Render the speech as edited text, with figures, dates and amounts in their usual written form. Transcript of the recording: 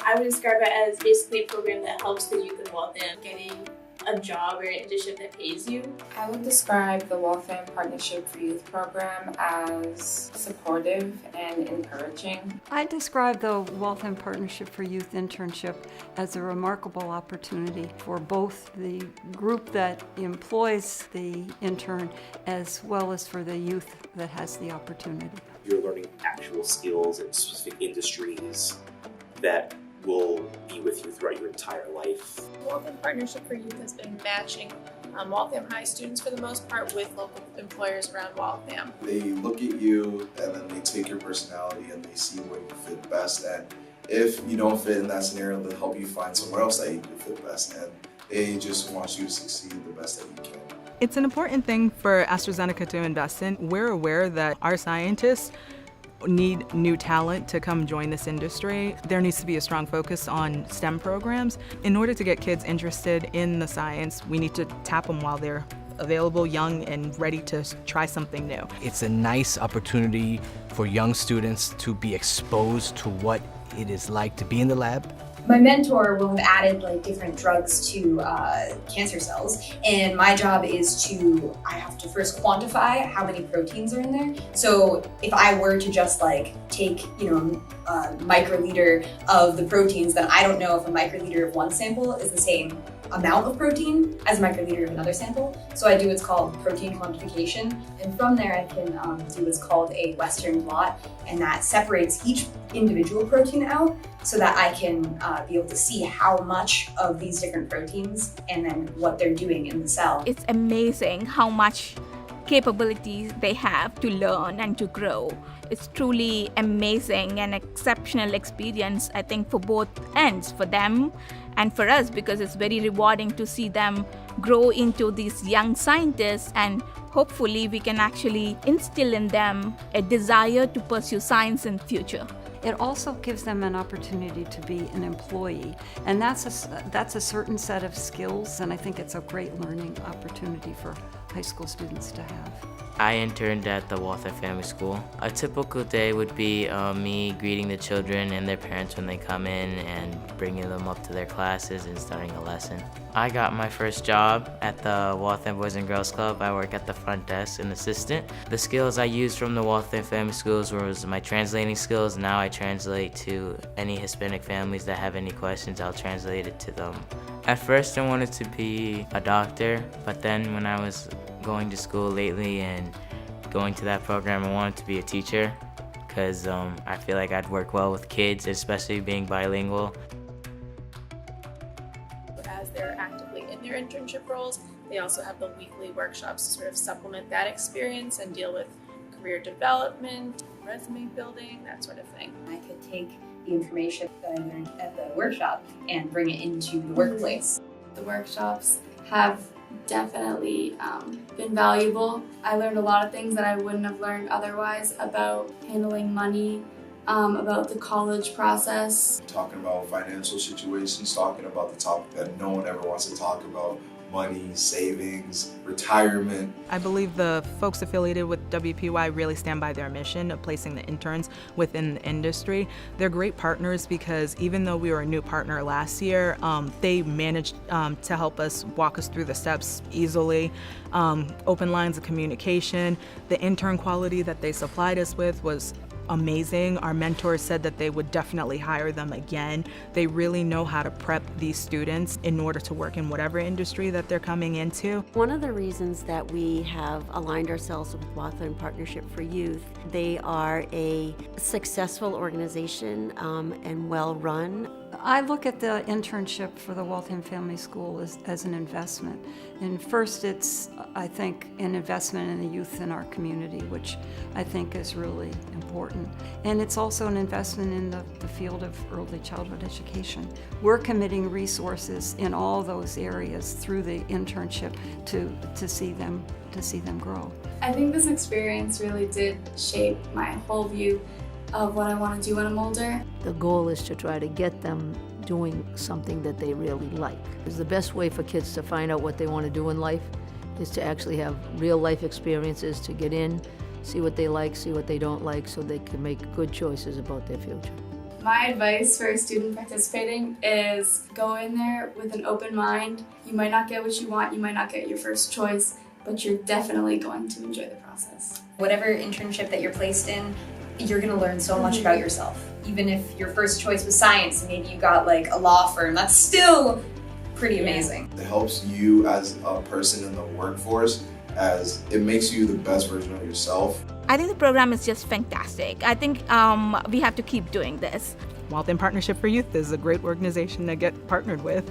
I would describe it as basically a program that helps the youth in Waltham getting a job or an internship that pays you. I would describe the Waltham Partnership for Youth program as supportive and encouraging. I describe the Waltham Partnership for Youth internship as a remarkable opportunity for both the group that employs the intern as well as for the youth that has the opportunity. You're learning actual skills in specific industries that will be with you throughout your entire life. Waltham Partnership for Youth has been matching Waltham High students for the most part with local employers around Waltham. They look at you and then they take your personality and they see where you fit best, and if you don't fit in that scenario, they'll help you find somewhere else that you can fit best, and they just want you to succeed the best that you can. It's an important thing for AstraZeneca to invest in. We're aware that our scientists need new talent to come join this industry. There needs to be a strong focus on STEM programs. In order to get kids interested in the science, we need to tap them while they're available, young, and ready to try something new. It's a nice opportunity for young students to be exposed to what it is like to be in the lab. My mentor will have added different drugs to cancer cells, and my job is I have to first quantify how many proteins are in there. So if I were to just take a microliter of the proteins, then I don't know if a microliter of one sample is the same amount of protein as a microliter of another sample. So I do what's called protein quantification, and from there I can do what's called a Western blot, and that separates each individual protein out so that I can be able to see how much of these different proteins and then what they're doing in the cell. It's amazing how much capabilities they have to learn and to grow. It's truly amazing and exceptional experience, I think, for both ends, for them and for us, because it's very rewarding to see them grow into these young scientists, and hopefully we can actually instill in them a desire to pursue science in the future. It also gives them an opportunity to be an employee, and that's a certain set of skills, and I think it's a great learning opportunity for high school students to have. I interned at the Waltham Family School. A typical day would be me greeting the children and their parents when they come in and bringing them up to their classes and starting a lesson. I got my first job at the Waltham Boys and Girls Club. I work at the front desk, an assistant. The skills I used from the Waltham Family Schools was my translating skills. Now I translate to any Hispanic families that have any questions. I'll translate it to them. At first I wanted to be a doctor, but then when I was going to school lately and going to that program, I wanted to be a teacher because I feel like I'd work well with kids, especially being bilingual. As they're actively in their internship roles, they also have the weekly workshops to sort of supplement that experience and deal with career development, resume building, that sort of thing. I could take the information that I learned at the workshop and bring it into the workplace. The workshops have definitely been valuable. I learned a lot of things that I wouldn't have learned otherwise about handling money, about the college process. Talking about financial situations, talking about the topic that no one ever wants to talk about, money, savings, retirement. I believe the folks affiliated with WPY really stand by their mission of placing the interns within the industry. They're great partners because even though we were a new partner last year, they managed to help us walk us through the steps easily. Open lines of communication. The intern quality that they supplied us with was amazing. Our mentors said that they would definitely hire them again. They really know how to prep these students in order to work in whatever industry that they're coming into. One of the reasons that we have aligned ourselves with Waltham Partnership for Youth, they are a successful organization and well run. I look at the internship for the Waltham Family School as an investment. And first, it's, I think, an investment in the youth in our community, which I think is really important. And it's also an investment in the field of early childhood education. We're committing resources in all those areas through the internship to see them grow. I think this experience really did shape my whole view of what I want to do when I'm older. The goal is to try to get them doing something that they really like. Because the best way for kids to find out what they want to do in life is to actually have real life experiences, to get in, see what they like, see what they don't like, so they can make good choices about their future. My advice for a student participating is go in there with an open mind. You might not get what you want, you might not get your first choice, but you're definitely going to enjoy the process. Whatever internship that you're placed in, you're going to learn so much about yourself. Even if your first choice was science and maybe you got like a law firm, that's still pretty amazing. It helps you as a person in the workforce, as it makes you the best version of yourself. I think the program is just fantastic. I think we have to keep doing this. Waltham Partnership for Youth is a great organization to get partnered with.